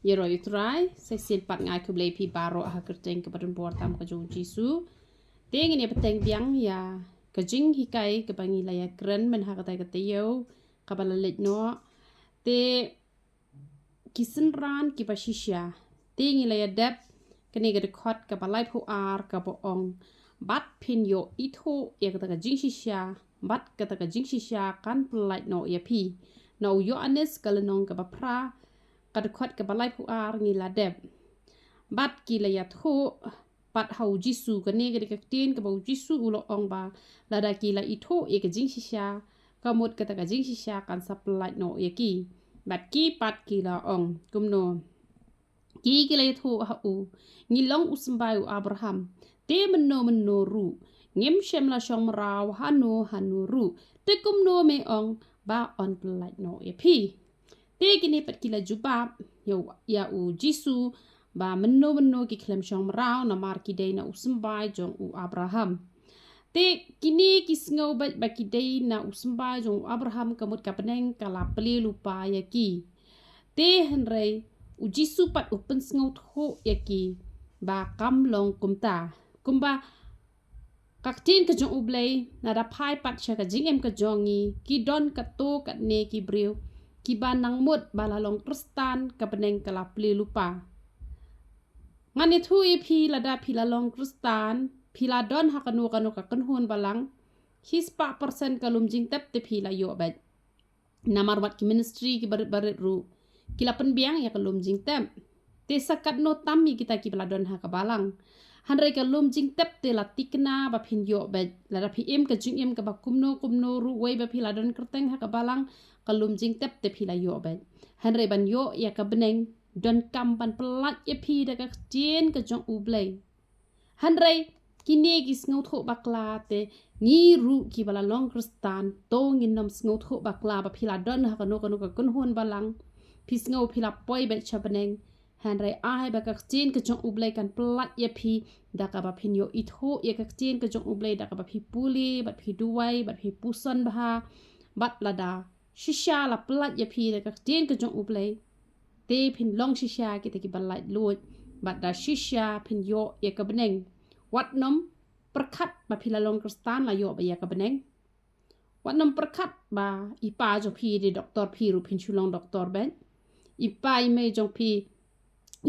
Yeroi try sesin pat ngai ku blei pi baro ha kerteng ke padun por tam ka jong jisu ting ini peteng biang ya ka jing hikai ke bangi la ya kren men ha katai katayau ka balalit no te Shynran ki bashisha ting ila ya dep kene ga khot ka balai phu ar ka bo ong bat pin yo itho ya ka ka jing shisha bat ka ka jing shisha kan plai no ya pi no yo anes kalenong ka ba pra ka khot ka balai phu ar ngi la dep bat ki la ya thu pat hau jisu ka ne ga ka tin ka bau jisu ulo ong ba la da ki la itho e ka jing shisha ka mot ka ka jing shisha kan supply no ya ki bat ki pat ki la ong kumno ki la thu ha u ngi long usmbai u abraham te menno ru ngem shem la shong raw hanu ru te kumno me ong ba on plai no ya pi te kini pat ki la jubab yo ya u jisu ba menno ki klem shong raw na mar ki dei na usmbai jong u abraham te kini ki sngo ba ki dei na usmbai jong abraham kamut ka peneng kala ple lupa ya ki te henrei u jisu pat upen sngo tho ya ki ba kam long kumta kumba kaktin ka jong ublei na da phai pat cha ka jing em ka jongi ki don ka to ka ne ki breu ki ba nang mut ba la long kristan ka peneng kala ple lupa ngani thu i phi la da phi la long kristan phi la don ha kanu ka kan hon balang his pa percent kalum jing tap te phi la yo ba namar wat ki ministry ki baret ru ki la pen biang ya kalum jing tap te sakat no tammi kita ki bala don ha ka balang hanrei kalum jing tap te la tikna ba phin yo ba la da phi em ka jing em ka ba kumno ru wei ba phi la don kerteng ha ka balang kalum jing tap te phi la yo ba hanrei ban yo ya ka beneng don kam ban pelat ya pi da ka jen ka jong ublei hanrei kini ki sngo tho bakla te ngi ru ki bala long kristan to ngi nom sngo tho bakla ba phila don ha ka no ka kun hon balang pi sngo phila poi be chabeneng hanrei ai ba ka jen ka jong ublei kan pelat ya pi da ka ba phin yo i tho ya ka jen ka jong ublei da ka ba phi puli ba phi duai ba phi pusan ba bat la da shisha la pelat ya pi da ka jen ka jong ublei te phin long shisha ki te ki balai lut bat da shisha phin yo ya ka beneng wat nom perkhat ba phila long kristan la yo ba ya ka beneng wat nom perkhat ba ipa jo phi de doktor phi ru phin chulong doktor ben ipa i me jong phi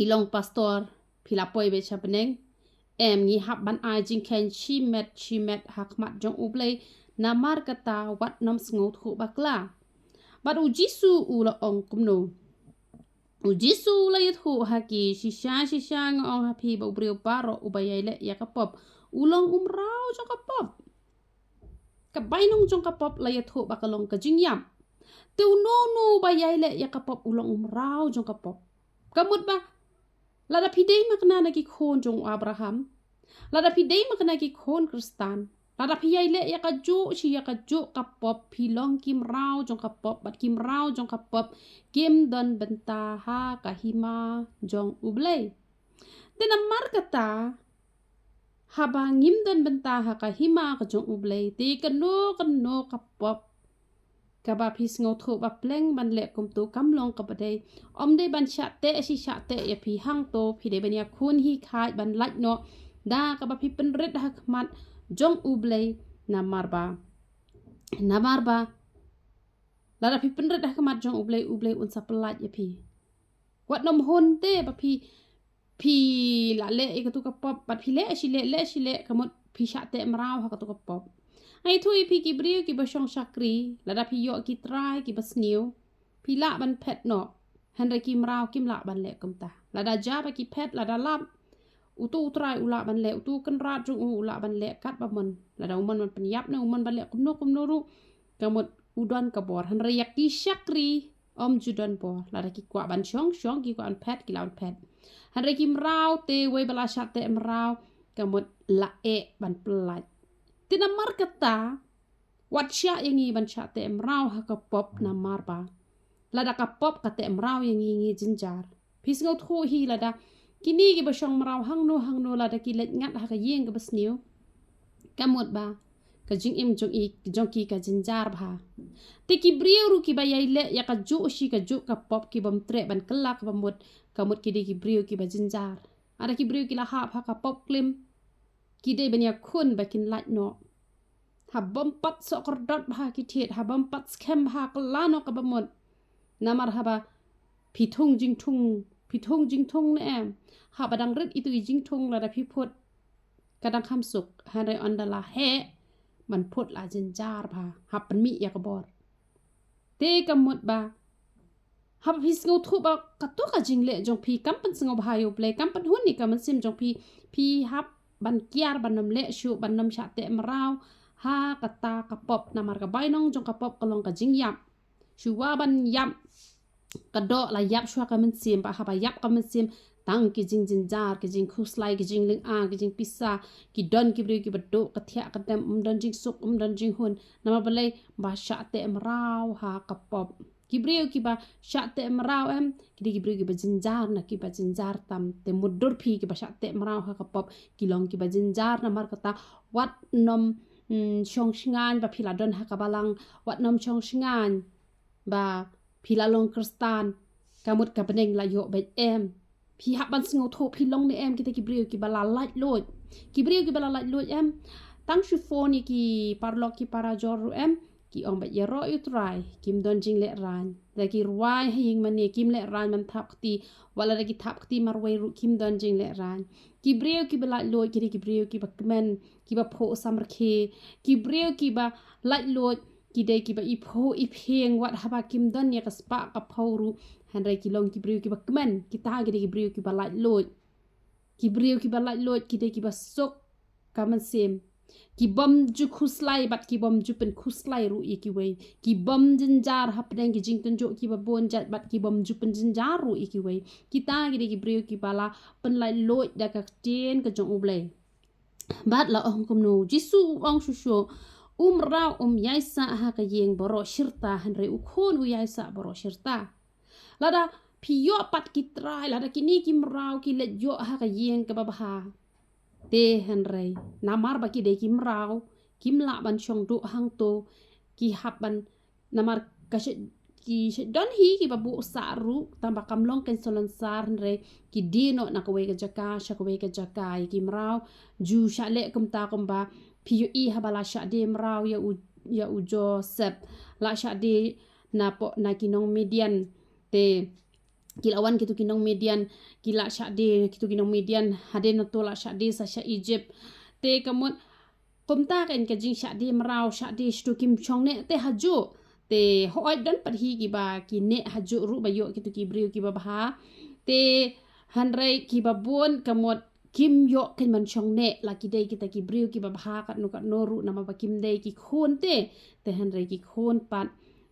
ilong pastor phila poi be cha beneng em ngi hab ban ai jing khen chi met hakmat jong ublei na mar kata wat nom sngo thu bakla bat u jisu u la ong kumno u jisu la yathu haki shisha ngong ha phi ba ubreu paro ubayai le ya ka pop ulong umrao jong ka pop ka bainong jong ka pop la yathu ba kalong ka jingyam tu no bayai le ya ka pop ulong umrao jong ka pop kamut ba la da phi dei makna na ki khon jong abraham la da phi dei makna ki khon kristan la da phi yai le ya ka jo ka pop phi long kim rao jong ka pop bat kim rao jong ka pop kim don benta ha ka hima jong ublei tena mar kata haba ngim don benta ha ka hima ka jong ublei te ka no ka pop ka ba phi sngo tho ba pleng ban le kum tu kam long ka badai om dei ban sha te ya phi hang to phi de ban ya khun hi khai ban lait no da ka ba phi pen red ha khmat jong ublei na marba la da phi pen red ha khmat jong ublei un saplat ya phi wat nom hon te ba phi la le e ka tu ka pop bat phi le shi le kamot phi sha te mrao ha ka tu ka pop ai thui phi ki brio ki ba shong shakri la da phi yo ki try ki ba sniu phi la ban phet no hanre ki mrao kim la ban le kum ta la da ja ba ki phet la da lam u tu try u la ban le u tu kan ra jung u la ban le kat ba mon la da mon pen yap ne mon ban le kum no ru kamot udon ka bor hanre yak ki shakri om judon bor la da ki kwa ban shong ki kwa an phet ki la ban phet hanre ki mrao te we bala sha te mrao kamot la e ban plat tina mar kata wat sya yangi ban sya te mrao ha ka pop na marba la da ka pop ka te mrao yangi jinjar phis ngau thu hi la da kini ki ba shong mrao hang no la da ki let ngat ha ka yeng ka basniu kamot ba ka jing im jong ki ka jinjar bha te ki brio ru ki ba yai le ya ka ju shi ka ju ka pop ki bam tre ban kelak ba mut ka mut ki de ki brio ki ba jinjar ada ki brio ki la ha pha ka pop klim ki de ban ya khun ba kin lait no ha bam pat so kordot bha ki thet ha bam pat scam bha ka la no ka ba mut namar ha ba phi thung jing thung ne em ha ba dang rit itu jing thung la da phi phut ka dang kham suk ha re on da la heมันพดลาจินจาร์พาฮับเป็นมีอยากบอดเตกำหมดบาฮับพี่สงทุบกระตุกจิงเละจงพี่กำเป็นสงบหายอยู่เปลกำเป็นหุ่นนี่กำมันซิมจงพี่ฮับบันเกียร์บันนำเละชูบันนำชาเตมราวฮากระตากระปอบนำมากระใบน้องจงกระปอบกระลงกระจิงยับชูว่าบันยับกระโดดลายยับชัวกำมันซิมปะฮับยับกำมันซิมตั้งกิจิงจินจาร์กิจิงคุสไลกิจิงลิงอากิจิงพิซซ่ากิดอนกิบริกิบัดโดกระเทะกระเต็มดอนจิงสุกดอนจิงหุนนำมาเป็นเลยบาชะเตมราวหากระปอบกิบริกิบาชะเตมราวกิบริกิบจินจาร์นะกิบจินจาร์ตามเตมุดดอร์พีกิบชะเตมราวหากระปอบกิลองกิบจินจาร์นะมารกตาวัดนมชงชงานบาพิลาดอนหากบาลังวัดนมชงชงานบาพิลาลงคริสตานกามุดกับเป็นเองลายโยเบเอมพี่ฮับบันสงโทพี่ลงในเอ็มกิตกิบริวกิบาลาไลท์โลดกิบริวกิบาลาไลท์โลดเอ็มตั้งชูโฟนี่กิปาร์ลอกกิปาราจอรูเอ็มกิอมแบบยารอยุตรายกิมดอนจิงเละรานแต่กิรวายให้ยิงมันเนี่ยกิมเละรานมันทับกตีวันละกิทับกตีมารวยรุกิมดอนจิงเละรานกิบริวกิบาไลท์โลดกิบริวกิบากเมนกิบาโพซัมรเคกิบริวกิบาไลท์โลดกิเดกิบาอีโพอีเพงวัดฮับกิมดอนเนี่ยกับสปะกับพาวรูฮันไรกิลองกิบริวกิบากเมนกิตากิเดกิบริวกิบาไลท์โลดกิบริวกิบาไลท์โลดกิเดกิบาซกกามันเซมกิบอมจุคุสไลบัดกิบอมจุเป็นคุสไลรูอีกิเวกิบอมจินจาร์ฮับเดงกิจิงตันโจกิบาบอนจัดบัดกิบอมจุเป็นจินจาร์รูอีกิเวกิตากิเดกิบริวกิบาลาเป็นไลท์โลดดากะเจนกะจงอุเบลบัดละองคุมนูจิสูองชูชูราวยายสะฮากะเยงบรอชิรตาฮันเรอุโคนยายสะบรอชิรตาลาดาพี่โยปัดกิตรายลาดากินี่กิมราวกิเลโยฮากะเยงกะบะบาเตฮันเรนามารบะกิเดกิมราวกิมละบันชงดุฮังโตกิฮับบันนามารกะเชกิดอนฮีกิบะบุสารุตามบะกำลองกันสลันซาร์เรกิดีโนนักเวกะจักาชะกเวกะจักายกิมราวจูชะเลกุมตากุมบาพี่ยูอีฮับลาชะเดมราวya u Joseph la sha de na po na kinong median te kilawan kitu kinong median kila sha de kitu kinong median hade no to la sha de sa sha Egypt te kamot komta kan ka jing sha de mrau sha de stu kim chong ne te haju te hoi dan pat hi ki ba ki ne haju ru ba yo kitu ki briu ki ba bha te hanrai ki ba bon kamot kim yo ken man chong ne la ki dei kita ki briu ki ba bha kat no ru na ma ba kim dei ki khon te hanrai ki khon pat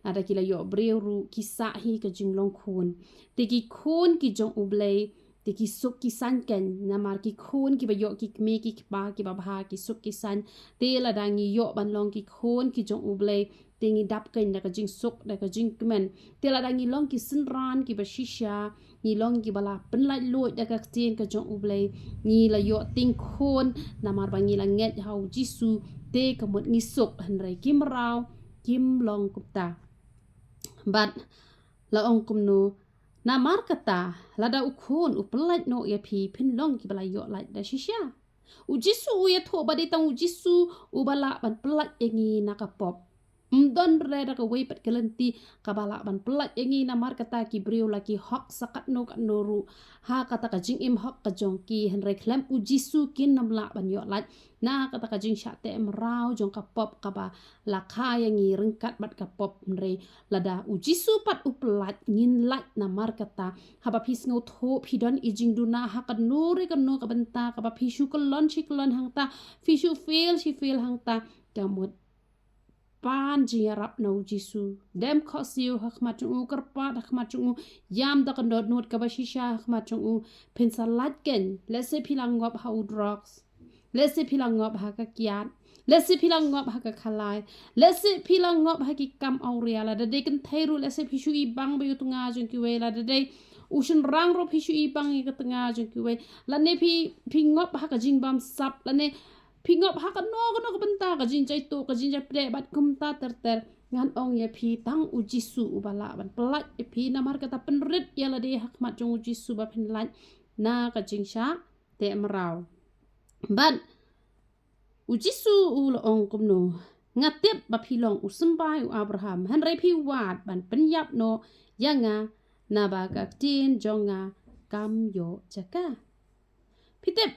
ada ki la yo briu ru ki sa hi ka jing long khon te ki khon ki jong ublei te ki suk ki san ken na mar ki khon ki ba yo ki me ki ba ki ba bha ki suk ki san te la dang ni yo ban long ki khon ki jong ublei te ngi dap ken da ka jing suk da ka jing kmen te la dang ni long ki Shynran ki bashisha ni long ki bala pen lai loi da ka tin ka jong ublei ni la yo ting khon na mar ba ngi la nget hau jisu te ka mot ngi suk han rai kim rao kim long kupta bat la ong kum no na mar kata la da ukhon uplat no ya phi phin long ki bala yo lai da shisha u jisu ya tho ba de tang u jisu u bala ban plat engi na ka pop don reda ka way pat kalanti kabala ban plat engi na mar kata ki briu la ki hok sakat no ka noru ha kata ka jing im hok ka jong ki han re klam u jisu kin nam la ban yo lat na kata ka jing sha te em rao jong ka pop ka ba la kha yangi rengkat bat ka pop re lada u jisu pat u plat ngin lat na mar kata ha ba phis ngo tho phi don i jing du na ha ka nore ka no ka banta ka ba phi shu ka lon chi ka lon hang ta phi shu feel shi feel hang ta ka mot pan jiarap no jisu dem khosiu hakma chung karpa hakma chung yam da kan dot not ka bashisha hakma chung pensalat ken lese philang ngop ha drugs lese philang ngop ha ka kiat lese philang ngop ha ka khalai lese philang ngop ha ki kam auria la de kan thairu lese phishu i bang ba yutunga jung ki we la de usun rang ro phishu i bang i ka tanga jung ki we la ne phi ngop ha ka jing bam sap la ne Pingop hakano benta ka jinjai to ka jinjai pre bat kumta ter ngan ong ye phi tang ujisu ubala ban pelat ye phi namar kata penrit ya la de hakmat jong ujisu ba phin lat na ka jingsha te mrau ban ujisu ul ong kumno ngatep ba phi long usumbai u Abraham han rai phi wat ban penyap no yanga na ba ka tin jonga kam yo jaka pitep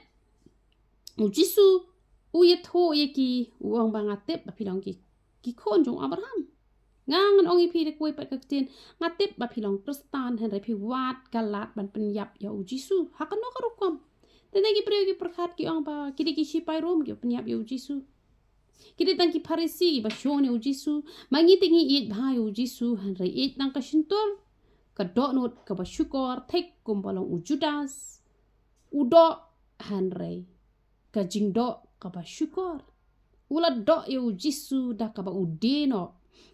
ujisu uye tho ye ki uang ba ngatep ba phi long ki khon jong Abraham ngangan ong ipi de koi pat ka tin ngatep ba phi long Kristan han rai phi wat kalat ban penyap ya ujisu hakano ka rukom tene ki priyo ki perkhat ki ong ba kidi ki sipai rom ki penyap ya ujisu kidi tang ki Farisi ba shone ujisu mangi tingi it bha ya ujisu han rai it nang ka shintor ka donot ka ba syukor thek kum balong ujudas udo han rai ka jingdo ka ba syukor ula do ya ujisu da ka ba udeno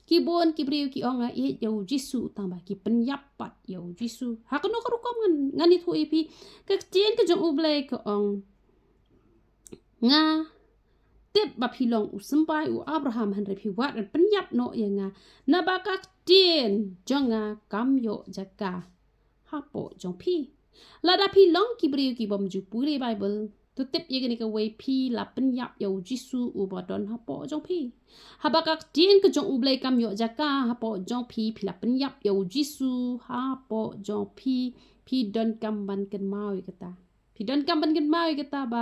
kibon kibriu ki onga ya ujisu tambah ki penyapat ya ujisu hakano ka rukom ngani thu ipi ka tien ka jong ublai ka ong nga tip ba philong usumpai u Abraham han ri phi wat an penyap no ya nga na ba ka tien jonga kam yo jaka hapo jong phi lada phi long kibriu ki bom ju puri Bible tu tip ye gani ka wei phi la penyap ya ujisu u ba don hapo jong phi habakak tien ka jong ublai kam yo jaka hapo jong phi la penyap ya ujisu hapo jong phi don kam ban ken mau kata phi don kam ban ken mau kata ba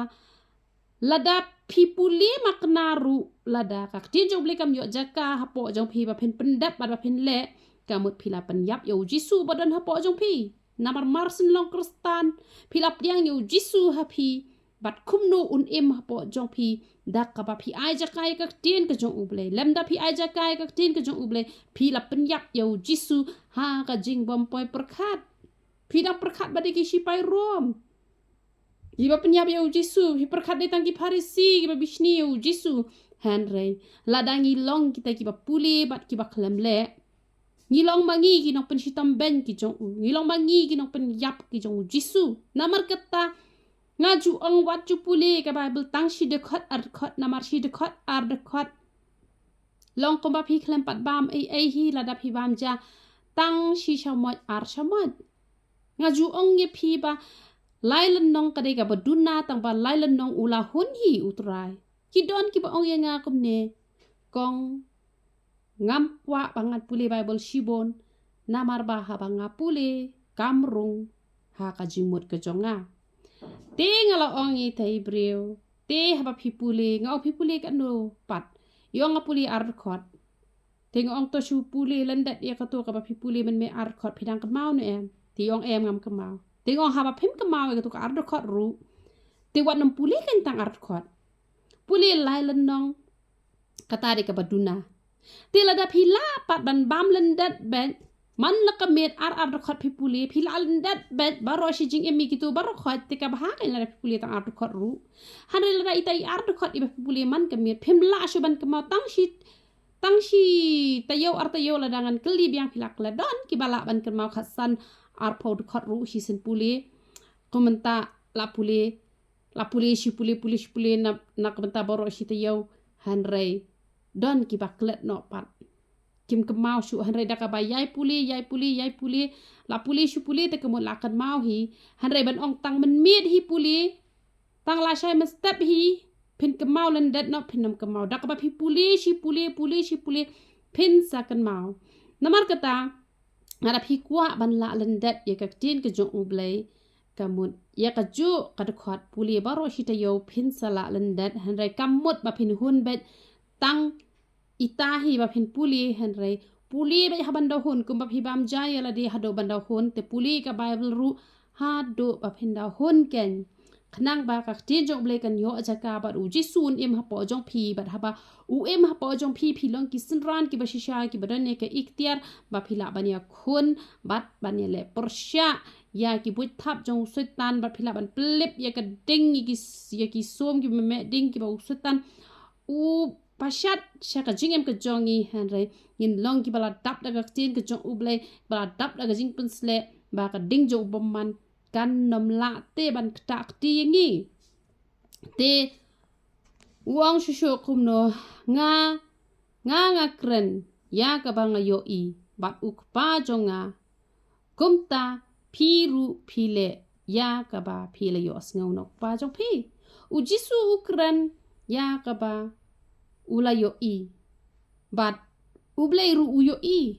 lada phi puli maknaru lada kak tien jong ublai kam yo jaka hapo jong phi ba phen pendap ba phen le kamut phi la penyap ya ujisu ba don hapo jong phi namar marsin long Kristan phi la piang ya ujisu ha phi bat kumno un em hapo jong phi dak ka ba phi ai jakai ka tien ka jong ublai lemda phi ai jakai ka tien ka jong ublai phi la penyap ya ujisu ha ka jing bom poi perkhat phi da perkhat ba de ki sipai rom iba penyap ya ujisu hi perkhat de tang ki Farisi ki ba bishni ya ujisu hanrei ladangi long kita ki ba puli bat ki ba khlem le ngilong mangi ki nong pen sitam ben ki jong ngilong mangi ki nong pen yap ki jong ujisu namar kata ngaju ong wat ju puli ka Bible tang shi de khot ar khot namar shi de khot ar de khot long ko ba phi khlem pat bam ai hi la da phi bam ja tang shi shamot ar shamot ngaju ong ye phi ba lailan nong ka de ka baduna tang ba lailan nong ula hun hi utrai ki don ki ba ong ye nga kum ne kong ngam wa bangat puli Bible shibon namar ba ha banga puli kamrung ha ka jimut ke jonga te ngala ongi tai breu te haba phipuli ngau phipuli kan no pat yo nga puli ar khot te ngong to shu puli landat ya ka to ka ba phipuli men me ar khot phidang ka mau ne em ti yong em ngam ka mau te ngong haba phim ka mau ka to ka ar khot ru te wat nam puli kan tang ar khot puli lai lan nong kata de ka baduna te la da phila pat ban bam landat ben man la ka met ar khot phipuli phila landat bet baro shi jing emi kitu baro khot te ka bha ka la phipuli tang ar khot ru han la da itai ar khot ibe phipuli man ka met phim la shu ban ka mau tang shi tayo ar tayo la dangan keli biang phila la don ki bala ban ka mau khasan ar pho khot ru shi sin puli komenta la puli shi puli na komenta baro shi tayo han rei don ki baklet no pat kim ke mau shu han rei da ka ba yai puli la puli shu puli te kemut la kan mau hi han rei ban ong tang men miet hi puli tang la shai mas step hi pin ke mau lan dat no pin nam ke mau da ka ba phi puli shi puli pin sa kan mau namar kata ngara phi kwa ban la lan dat ye ka tin ke jong ublai kamut ya ka ju ka de khot puli baro shi te yo pin sa la lan dat han rei kamut ba pin hun bet tang itahi ba phin puli han rei puli ba haban da hun kum ba phi bam jaya la di hado ban da hun te puli ka Bible ru ha do ba phin da hun ken khnang ba ka ti jong ble kan yo ajaka ba u ji sun em ha po jong phi ba ha ba u em ha po jong phi long ki Shynran ki bashisha ki badan ne ka ikhtiar ba phila bania khun bat bania le porsha ya ki but thap jong setan ba phila ban plip ya ka ding ki som ki me ding ki ba setan u pashat shaka jingem ke jongi hanre yin long ki bala dap daga tin ke jong ublai bala dap daga jing pensle ba ka ding jo bomman kan nom la te ban tak ti ngi te uang shusho kumno nga kren ya ka ba nga yo I bat ukpa jonga kumta piru pile ya ka ba pile yo asngaw no pa jong pi ujisu ukran ya ka ba ula yo I bat ublay ru uyo I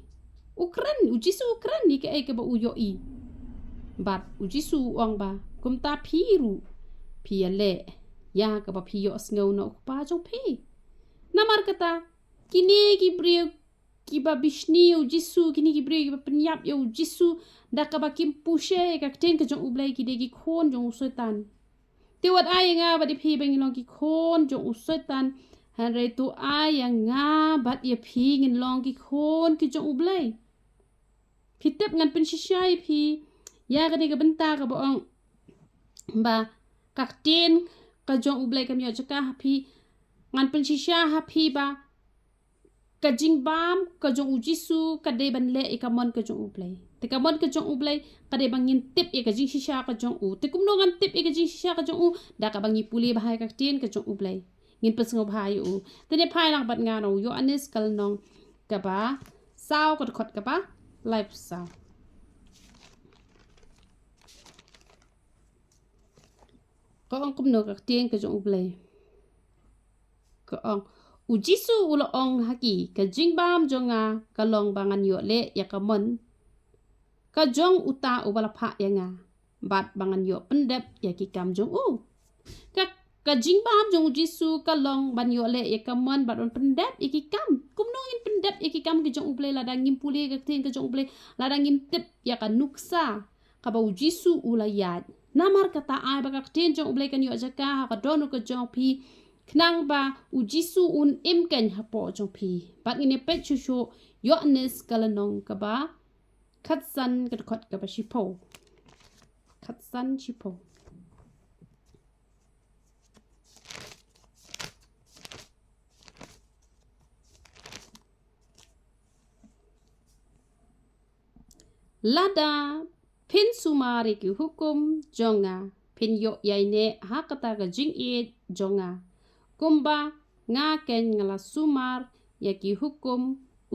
ukran ujisu ukran ni ka ba uyo I bat ujisu uang ba kumta piru pile ya ka ba piyo asngaw no pa jong pi namar kata kini gibriyo kiba bishni ujisu kini gibriyo kiba penyap yo ujisu da ka ba kim pushe ka ten ka jong ublay ki degi khon jong usetan te wat ay nga ba di phi bang long ki khon jong usetan han re tu ay nga bat ye phi ngin long ki khon ki jong ublay pitep ngan pen shishay phi ya ka ni ka benta ka boong ba kak ten ka jong ublay kam yo jaka phi ngan pen shisha ha phi ba ka jing bam ka jong ujisu ka de ban le ikamon ka jong ublay te kamon ka jong ublay ka de bangin tip e ka jing shisha ka jong u te kumno ngan tip e ka jing shisha ka jong u da ka bangi puli bahai ka tin ka jong ublay ngin pesngo bahai u te ne phai lang bat nga no yo anis kal nong ka ba sao ka khot ka ba life sao ko ong kumno ka tin ka jong ublay ko ong ujisu ulo ong haki ka jingbam jonga ka long bangan yo le ya ka mon ka jong uta ubala pha ya nga bat bangan yo pendep ya ki kam jong u ka jingbam jong ujisu ka long ban yo le ya ka mon bat on pendep iki kam kumno in pendep iki kam ki jong uble la dangim puli ka tin ka jong uble la dangim tip ya ka nuksa ka ba ujisu ulayat namar kata ai ba ka tin jong uble kan yo jaka ka donu ka jong pi knang ba ujisu un imken hapo jong pi bat ini pet chu yo anes kalanong ka ba khatsan ka khot ka ba shipo khatsan shipo lada pin sumari ki hukum jonga pin yo yaine hakata ka jing it jonga kumba nga ken ngala sumar ya ki hukum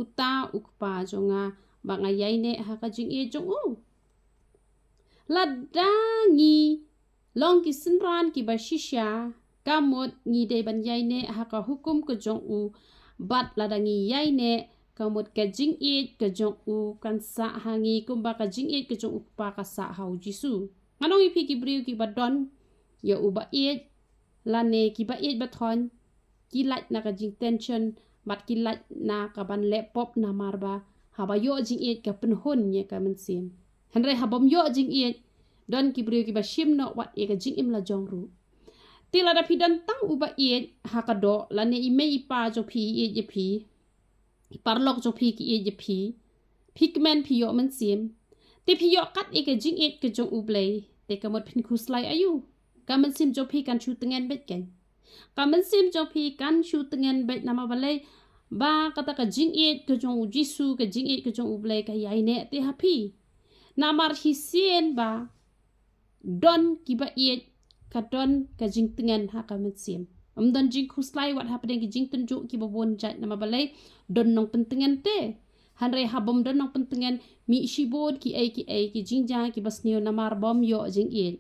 uta ukpa jonga banga yaine haka jing it jong u lada ngi long ki Shynran ki bashisha kamot ngi de ban yaine haka hukum ka jong u bat lada ngi yaine kamut ka jing it ka jong u kan sa hangi kumba ka jing it ka jong u pa ka sa hau jisu nganong ipi ki briu ki badon ya u ba it lane ki ba it bathon ki lat na ka jing tension bat ki lat na ka ban laptop na marba haba yo jing it ka penhon ye ka mensim hanre habom yo jing it don ki briu ki ba shim no wat e ka jing im la jong ru tila da pi dan tang u ba it ha ka do lane i me i pa jo pi it ye pi parlok jo pi ki e je pi pigment pi yo man sim te pi yo kat e ke jing et ke jong ublay te kamot pin khuslai ayu kaman sim jo pi kan chu tengen bet ken kaman sim jo pi kan chu tengen bet nama balai ba kata ka jing et ke jong ujisu ke jing et ke jong ublay ka yaine te happy namar hisien ba don ki ba et ka don ka jing tengen ha kaman sim don jing khuslai wat happening ki jing tunjuk ki babon jat nama balai don nong pentengan te hanre habom don nong pentengan mi shibod ki ki jingja ki basnio namar bom yo jing il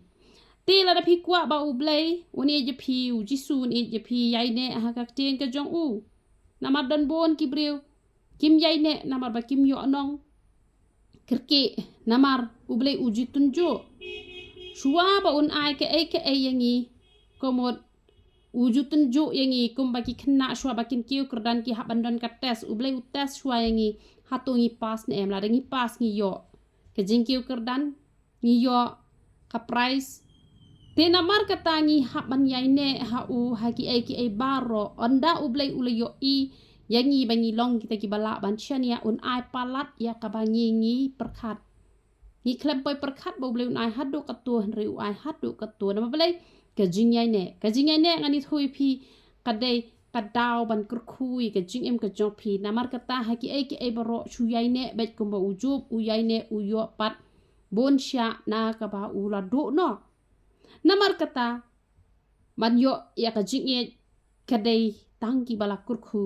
te la da phi kwa ba ublay uni je phi u jisu ni je phi yaine ha ka ten ka jong u namar don bon ki brew kim yaine namar ba kim yo nong kirki namar ublay uji tunjo shuwa ba un ai ke yangi komod wujudun jo yangi kumba ki kena shwa bakin kiu kerdan ki habandon ka tes ublay utes shwa yangi hatungi pas ne em la dangi pas ngi yo ke jingkiu kerdan ngi yo ka price te namar kata ngi haban yaine ha u haki ai baro onda ublay ulayo I yangi bangi long kita ki bala ban chania un ai palat ya ka bangi ngi perkhat ngi klempoi perkhat bo ublay un ai hadu ka tu henri u ai hadu ka tu nama balai ka jingyai ne ngani thui phi kadai kadaw ban kurkhui ka jing em ka jong phi namar kata haki ai baro chu yai ne bet kumba ujub u yai ne u yo pat bon sha na ka ba ula do no namar kata man yo ya ka jing kadai tangki bala kurku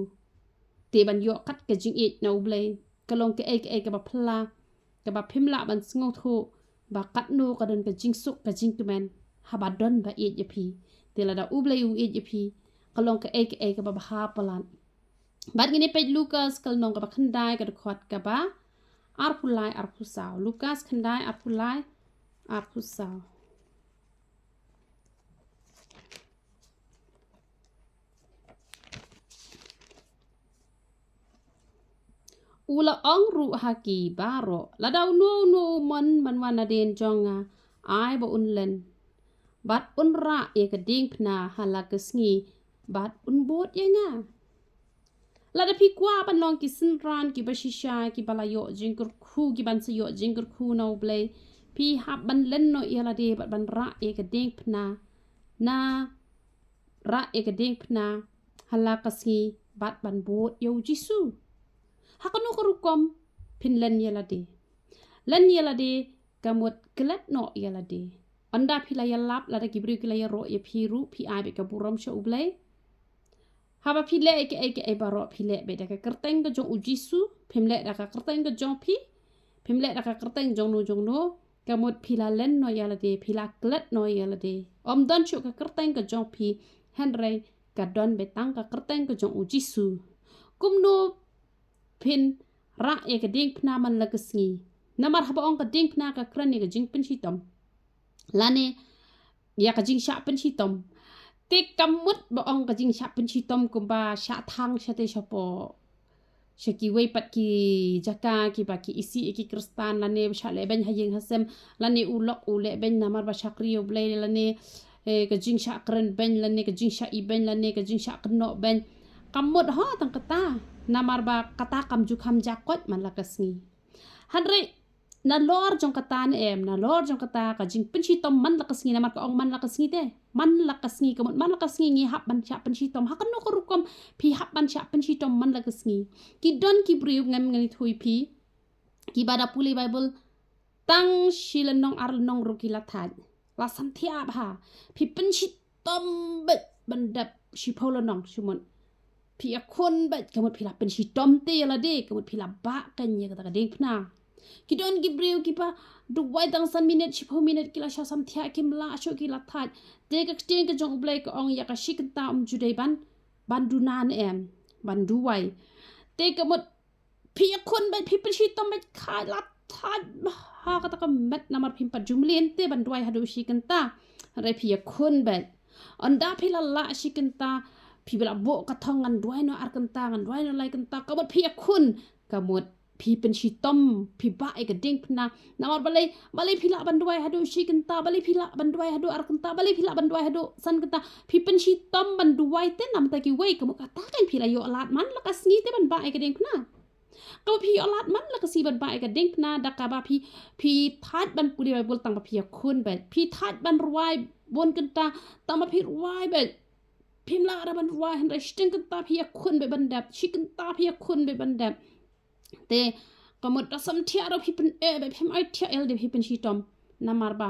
te ban yo kat ka jing it na ublay kalong ke ke ba phla ke ba phimla ban sngo thu ba kat no ka don ka jing suk ka jing tumen ha ba don ba it ye phi te la da ublay u it ye phi kalong ke ba ha palan bat ngini pej Lucas kalong ka ba khandai ka khot ka ba arpulai arpusaw Lucas khandai arpulai arpusaw ula ong ru haki baro ladau no man wana den jonga ai ba unlen bat unra e ka ding pna halakasngi bat unbot yenga lada pi kwa ban long ki Shynran ki bashisha ki balayo jingkur khu ki ban sayo jingkur khu no blay pi hab ban len no yala de bat ban ra e ka ding pna na ra e ka ding pna halakasngi bat ban bot yo jisu hakanu karukom pin len yala de kamut kelat no yala de anda pila yalap lada kibri kila yaro ya piru pi ai be ka buram sha ublay haba pile ke baro pile be da ka kerteng ka jong ujisu pimle da ka kerteng ka jong pi pimle da ka kerteng jong no kamut pila len no yala de pila kelat no yala de om don chu ka kerteng ka jong pi henry ka don be tang ka kerteng ka jong ujisu kumno pin ra e ka ding pna man lagasngi namar haba ong ka ding pna ka krani ka jing pin hitom lane ya ka jing sha pin hitom te kamut ba ong ka jing sha pin hitom kumba sha thang sha te shapo shaki wei pat ki jaka ki ba ki isi ki kristan lane sha le ben hayeng hasem lane ulok ule ben namar ba shakri oblay lane ka jing sha kran ben lane ka jing sha i ben lane ka jing sha kno ben kamut ha tang kata namar ba kata kam ju kham jakot man lakasngi hanre na lor jong kata na lor jong kata ka jing pinchi tom man lakasngi namar ka ong man lakasngi te man lakasngi kamut man lakasngi ngi hap ban cha pinchi tom hakan no ko rukom pi hap ban cha pinchi tom man lakasngi ki don ki briu ngam ngani thui pi ki bada puli bible tang shilanong arlong rukila thad la santhia ba pi pinchi tom bet bandap shipolanong shumon pi akon bat kamut pila pen si tom te la de kamut pila ba kan ye kata ding pna ki don gibreu ki pa du wai dang san minute si 4 minute kila sha sam thia kim la sho ki la that de ka ting ka jong blai ko ong ya ka shikta jude ban du nan em ban du wai te kamut pi akon bat pi pen si tom bat kha la that ha kata ka met namar pim pa jumlien te ban duai hadu shikanta re pi akon bat anda pila la shikanta pi bela bo ka thongan duai no ar kanta ngan duai no lai kanta kamut pi akun kamut pi pen si tom pi ba e ka ding pna namar balai pila ban duai hadu shi kanta balai pila ban duai hadu ar kanta balai pila ban duai hadu san kanta pi pen si tom ban duai te nam ta ki wei kamut kata kan pila yo lat man la ka sngi te ban ba e ka ding pna kau pi alat man la ka si ban ba e ka ding pna da ka ba pi that ban puli bai bol tang ba pi akun ba pi that ban ruai bon kanta tang ba pi ruai ba pimla ada ban ruai hen reshten kan ta pia kun be bandap chicken ta pia kun be bandap te kamut asam thia ro pipin e be pim ai thia el de pipin shitom namar ba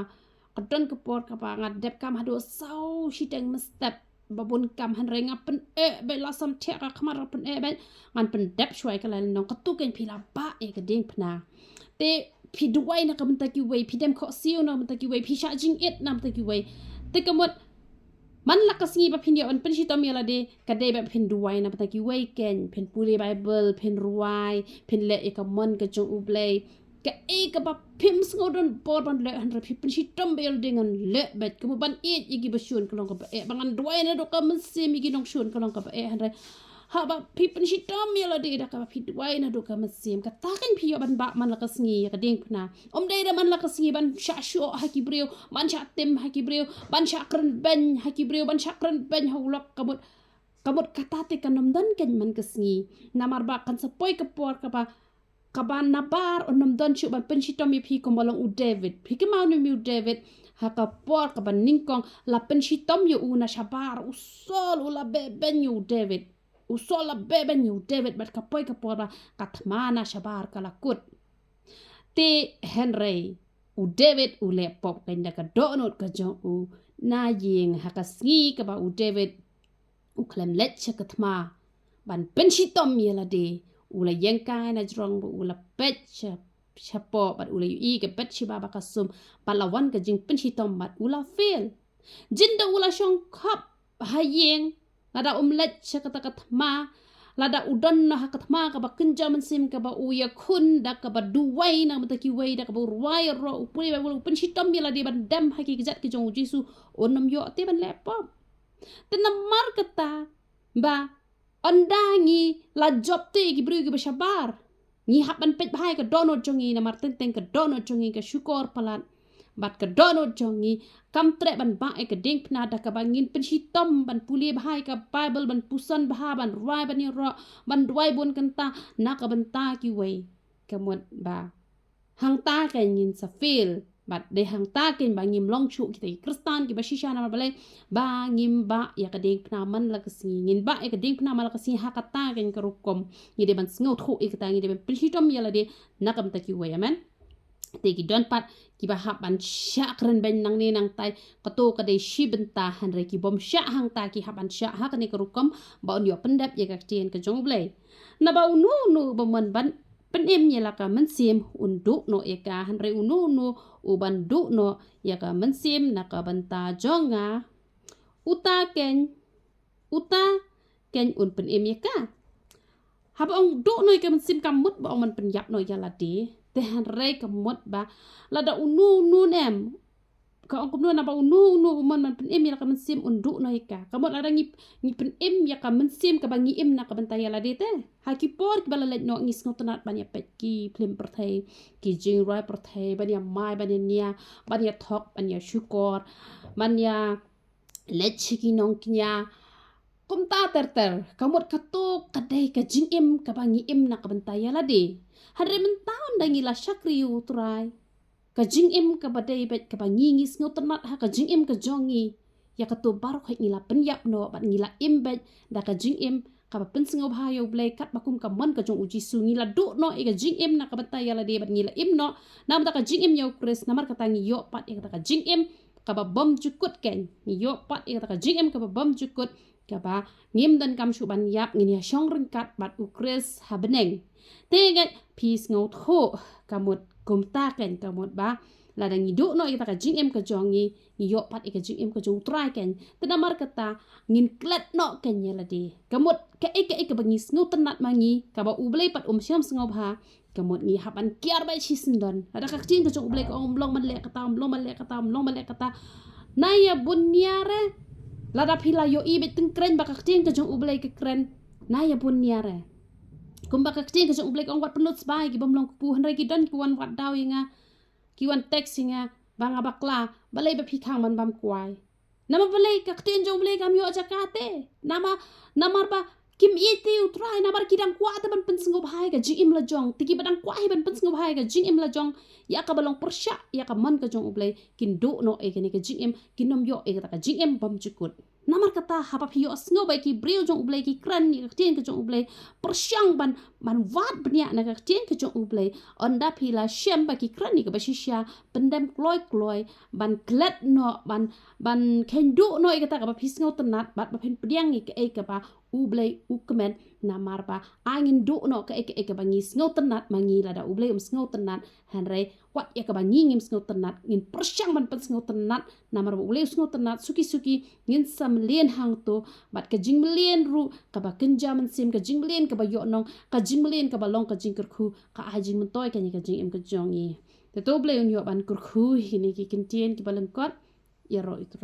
kadon ke por ka ba ngat dep kam hado sau shiteng mestep babun kam han renga pen e be lasam thia ka khamar pen e be ngan pen dep shwai ka lan nong katu ken pila ba e ka ding pna te pi duai na kam ta ki wei pi dem kho siu na ta ki wei pi sha jing et nam ta ki wei te kamut man lakasngi ba phin on pen shitom yala de kade ba phin duai na pata ki weekend phin puli bible phin ruai phin le e ka mon ka jong ublay ka e ka ba phim sngodon por ban le 100 pen shitom bel dengan le bet ko ban e igi ba shun kalong ka ba e bangan duai na do ka mesim igi nong shun kalong ka ba e 100 ha ba pen shitom yala de da ka ba phi duai na do ka mesim ka ta kan phi ban ba man lakasngi ka ding pna om dei da man lakasngi ban sha sho ha ki breu man sha tem ha ki breu ban sha kran ben ha ki breu ban sha kran ben holok kamut kata te kanom dan ken man kasngi namar ba kan sapoi ka por ka ba kaban nabar onom don chu ban pen shitom phi ko malong u David phi ke mau mi u David ha ka por ka ban ningkong la pen shitom yu una shabar usol ula be ben yu David usola beben yu David bat kapoi kapora katmana shabar kalakut te Henry u David u le pop kenda ka donut ka jong u na ying hakasngi ka ba u David uklem let chakatma ban penshitom yelade ula yengkai na jrong ula pet chapo bat ula yu ke pet shiba bakasum palawan ke jing penshitom bat ula fail jinda ula shong kap hayeng lada let chakatakatma lada udon na hakatma ka ba kenja mensim ka ba uya kun da ka ba duwai na mataki wai da ka ba ruai ro upri ba ula penshitom yelade ban dam haki kejat ke jong jisu onam yo te ban lepop tenamar kata ba ondangi la job te gi bru gi bashabar ni haban pet bahai ka dono jongi na marten teng ka dono jongi ka syukor palat bat ka dono jongi kam tre ban ba e ka ding pna da ka bangin penshitom ban puli bahai ka bible ban pusan baha ban ruai ban ro ban ruai bon kanta na ka banta ki wei kamot ba hang ta ka ngin sa feel bat de hang ta ken bangim long chu kita kristan ki bashisha na balai bangim ba ya ka ding pna man la ka singin ba e ka ding pna mal ka sing hakata ken ka rukom ni de ban sngo thu e ka ngi de ban penshitom ya la de nakam ta ki we amen te ki don pat ki ba hap ban syakren ben nang ne nang tai ka to ka de shi benta han re ki bom sya hang ta ki haban sya ha ka ne ka rukom ba on yo pendap ya ka tien ka jong blai na ba unu nu ba man ban penem ya la ka mensim unduk no eka han re unu nu uban du no ya ka mensim na ka banta jonga uta ken un penem ya ka haba ong du no ka mensim kamut ba ong man penyap no ya la de te han re kamut ba la da unu nu nem ka ong kumno na ba unu man penem ya ka mensim unduk no eka kamut la ngi penem ya ka mensim ka bangi im na ka banta ya la de te haki por ki balalet no ngis ngotanat banya pet ki plim perthai ki jing roi perthai banya mai banya nia banya thok banya syukor banya lechi ki nong knya kumta ter kamut kato kadai ka jing im ka bangi im na ka bantaya lade hadre mentaun dangi la syakri utrai ka jing im ka badai bet ka bangi ngis ngotanat ha ka jing im ka jongi ya kato barok hak ngila penyap no bat ngila im bet da ka jing im ka pensingo bhayo blai kat bakum ka man ka jong uji sungi la do no e ka jing im na ka batai ya la de bat ngila im no nam ta ka jing im yo kris namar kata ngi yo pat e ka jing im ka ba bom jukut ken ngi yo pat e ka jing im ka ba bom jukut ka ba ngim dan kam shu ban yap ngi ya shong ringkat bat u kris ha beneng teget peace ngo tho kamut kumta ken kamut ba la dang ngi do no e ka jing im ka jongi ngi yo pat e ka jing im ka jong try ken tenamar kata ngin klet no ken ya la de kamut ka bangis ngo tenat mangi ka ba ublei pat syam sngob ha kamut ni hapan kiar ba chi sindon ada ka tin ka ublei ka omblong man le kata naya bunyare lada pila yo i beteng kren ba ka tin ka ublei ka kren naya bunyare kum ba ka tin ka ublei ka wat penut sbai ki bomlong ku han ki don ki wan wat daw inga ki wan text inga banga bakla balai ba phikang man bam kwai nama balai ka tin jong ublei kam yo jakate namar ba kim iti utrai nabar kidang kwa ta ban pensngo bhai ga jing im la jong tiki badang kwa ban pensngo bhai ga jing im la jong ya ka balong persya ya ka man ka jong ublei kin do no e ka jing im kinom yo e ka jing im bam jukut namar kata hapa phi yo sngo bai ki breu jong ublei ki kran ni ka tin ka jong ublei persyang ban wat benya na ka tin ka jong ublei onda phila shem ba ki kran ni ka bashisha pendem kloi ban klet no ban ken do no e ka ba phi sngo tanat bat ba pen pediang ni ka e ka ba ublei ukmen namar ba angin do no ka e ka bangi sngo tanat mangi la da ublei sngo tanat hanre wat ya ka bangi ngim sngo tanat ngin persyang ban pen sngo tanat namar ba ublei sngo tanat suki ngin sam lien hang to bat ka jing lien ru ka ba kenja man sim ka jing lien ka ba yo nong ka jing lien ka ba long ka jing kerkhu ka ajing mentoy ka ni ka jing im ka jongi te to ublei un yo ban kerkhu hini ki kentien ki balengkot ya ro itu